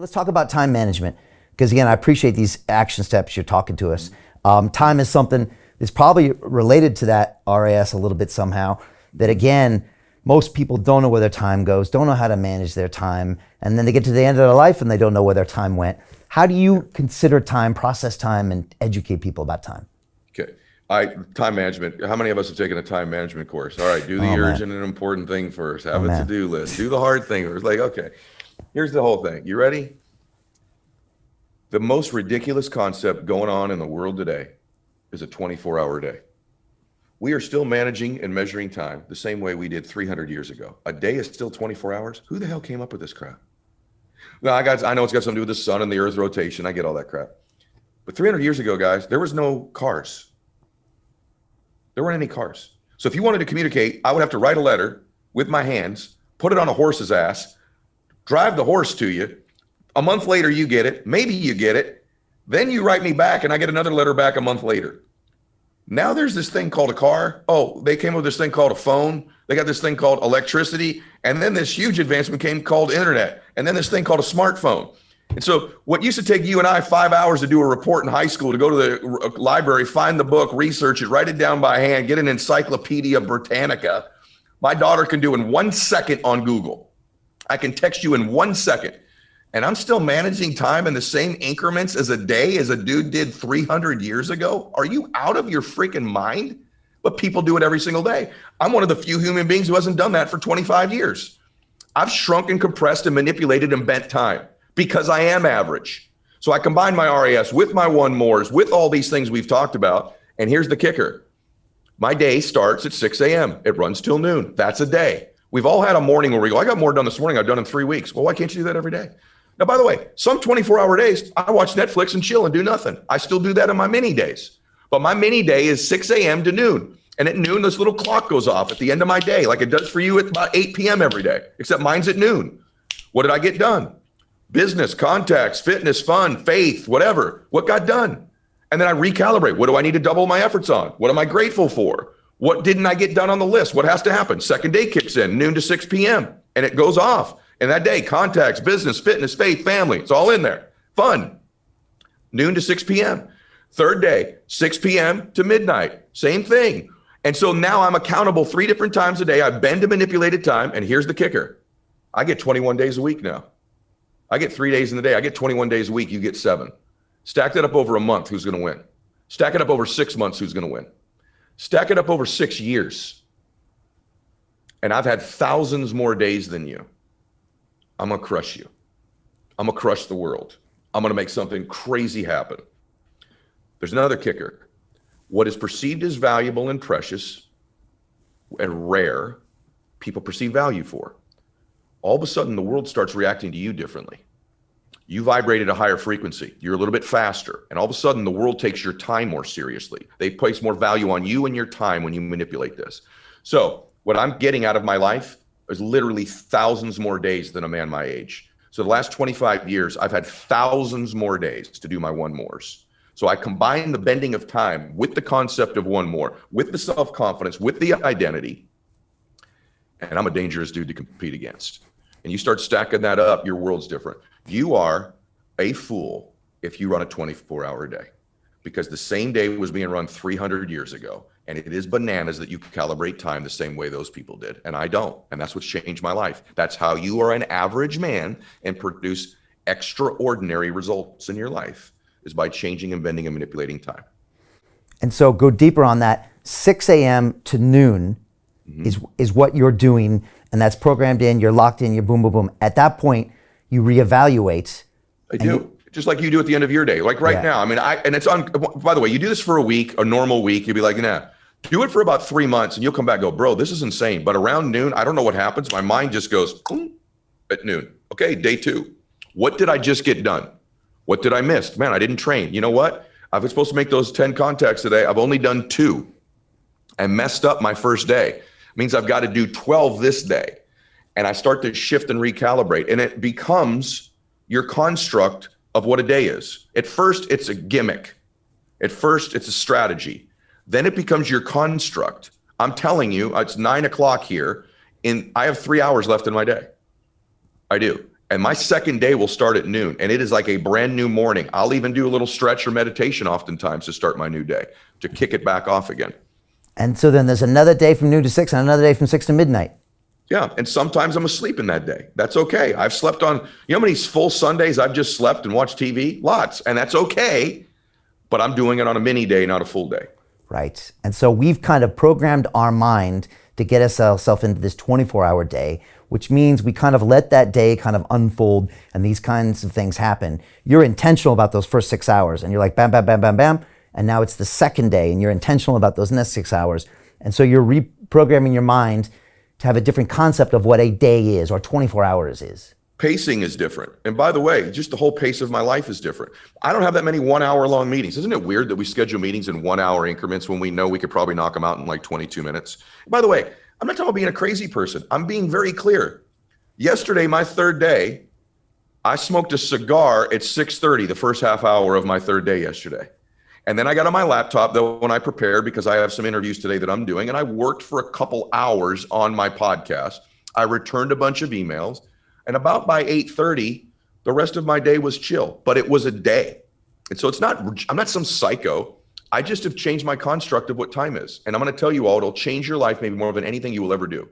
Let's talk about time management, because again, I appreciate these action steps you're talking to us. Time is something that's probably related to that RAS a little bit somehow, that again, most people don't know where their time goes, don't know how to manage their time, and then they get to the end of their life and they don't know where their time went. How do you consider time, process time, and educate people about time? Okay. Time management. How many of us have taken a time management course? All right, do the urgent and important thing first. Have a to-do list. Do the hard thing first. Like, okay, here's the whole thing. You ready? The most ridiculous concept going on in the world today is a 24-hour day. We are still managing and measuring time the same way we did 300 years ago. A day is still 24 hours. Who the hell came up with this crap? Now, I know it's got something to do with the sun and the earth's rotation. I get all that crap. But 300 years ago, guys, there was no cars. There weren't any cars. So if you wanted to communicate, I would have to write a letter with my hands, put it on a horse's ass, drive the horse to you. A month later, you get it. Maybe you get it. Then you write me back and I get another letter back a month later. Now there's this thing called a car. Oh, they came up with this thing called a phone. They got this thing called electricity. And then this huge advancement came called internet. And then this thing called a smartphone. And so what used to take you and I 5 hours to do a report in high school, to go to the library, find the book, research it, write it down by hand, get an Encyclopedia Britannica, my daughter can do in 1 second on Google. I can text you in 1 second. And I'm still managing time in the same increments as a day as a dude did 300 years ago. Are you out of your freaking mind? But people do it every single day. I'm one of the few human beings who hasn't done that for 25 years. I've shrunk and compressed and manipulated and bent time because I am average. So I combine my RAS with my one mores, with all these things we've talked about. And here's the kicker. My day starts at 6 a.m. It runs till noon. That's a day. We've all had a morning where we go, I got more done this morning I've done in 3 weeks. Well, why can't you do that every day? Now, by the way, some 24-hour days, I watch Netflix and chill and do nothing. I still do that in my mini days. But my mini day is 6 a.m. to noon. And at noon, this little clock goes off at the end of my day, like it does for you at about 8 p.m. every day, except mine's at noon. What did I get done? Business, contacts, fitness, fun, faith, whatever. What got done? And then I recalibrate. What do I need to double my efforts on? What am I grateful for? What didn't I get done on the list? What has to happen? Second day kicks in, noon to 6 p.m. And it goes off. And that day, contacts, business, fitness, faith, family, it's all in there. Fun. Noon to 6 p.m. Third day, 6 p.m. to midnight. Same thing. And so now I'm accountable 3 different times a day. I bend and manipulated time. And here's the kicker. I get 21 days a week now. I get 3 days in the day. I get 21 days a week. You get 7. Stack that up over a month. Who's going to win? Stack it up over 6 months. Who's going to win? Stack it up over 6 years. And I've had thousands more days than you. I'm going to crush you. I'm going to crush the world. I'm going to make something crazy happen. There's another kicker. What is perceived as valuable and precious and rare, people perceive value for. All of a sudden, the world starts reacting to you differently. You vibrate at a higher frequency. You're a little bit faster. And all of a sudden, the world takes your time more seriously. They place more value on you and your time when you manipulate this. So what I'm getting out of my life is literally thousands more days than a man my age. So the last 25 years, I've had thousands more days to do my one mores. So I combine the bending of time with the concept of one more, with the self-confidence, with the identity, and I'm a dangerous dude to compete against. And you start stacking that up, your world's different. You are a fool if you run a 24-hour day, because the same day was being run 300 years ago. And it is bananas that you calibrate time the same way those people did. And I don't. And that's what's changed my life. That's how you are an average man and produce extraordinary results in your life, is by changing and bending and manipulating time. And so go deeper on that. 6 a.m. to noon is what you're doing. And that's programmed in. You're locked in. You're boom, boom, boom. At that point, you reevaluate. I do. Just like you do at the end of your day. Like right now, I mean, and it's on, by the way, you do this for a week, a normal week, you'll be like, nah, do it for about 3 months and you'll come back and go, bro, this is insane. But around noon, I don't know what happens. My mind just goes boom, at noon. Okay, day 2. What did I just get done? What did I miss? Man, I didn't train. You know what? I was supposed to make those 10 contacts today. I've only done 2. I messed up my first day. It means I've got to do 12 this day. And I start to shift and recalibrate. And it becomes your construct of what a day is. At first, it's a gimmick. At first, it's a strategy. Then it becomes your construct. I'm telling you, it's 9 o'clock here, and I have 3 hours left in my day. I do. And my second day will start at noon, and it is like a brand new morning. I'll even do a little stretch or meditation oftentimes to start my new day, to kick it back off again. And so then there's another day from noon to 6 and another day from 6 to midnight. Yeah, and sometimes I'm asleep in that day. That's okay. I've slept on, you know how many full Sundays I've just slept and watched TV? Lots, and that's okay, but I'm doing it on a mini day, not a full day. Right. And so we've kind of programmed our mind to get ourselves into this 24-hour day, which means we kind of let that day kind of unfold and these kinds of things happen. You're intentional about those first 6 hours and you're like, bam, bam, bam, bam, bam. And now it's the second day and you're intentional about those next 6 hours. And so you're reprogramming your mind to have a different concept of what a day is or 24 hours is. Pacing is different. And by the way, just the whole pace of my life is different. I don't have that many 1 hour long meetings. Isn't it weird that we schedule meetings in 1 hour increments when we know we could probably knock them out in like 22 minutes? By the way, I'm not talking about being a crazy person. I'm being very clear. Yesterday, my third day, I smoked a cigar at 6:30, the first half hour of my third day yesterday. And then I got on my laptop though when I prepared because I have some interviews today that I'm doing, and I worked for a couple hours on my podcast. I returned a bunch of emails, and about by 8:30, the rest of my day was chill, but it was a day. And so I'm not some psycho. I just have changed my construct of what time is. And I'm going to tell you all, it'll change your life maybe more than anything you will ever do.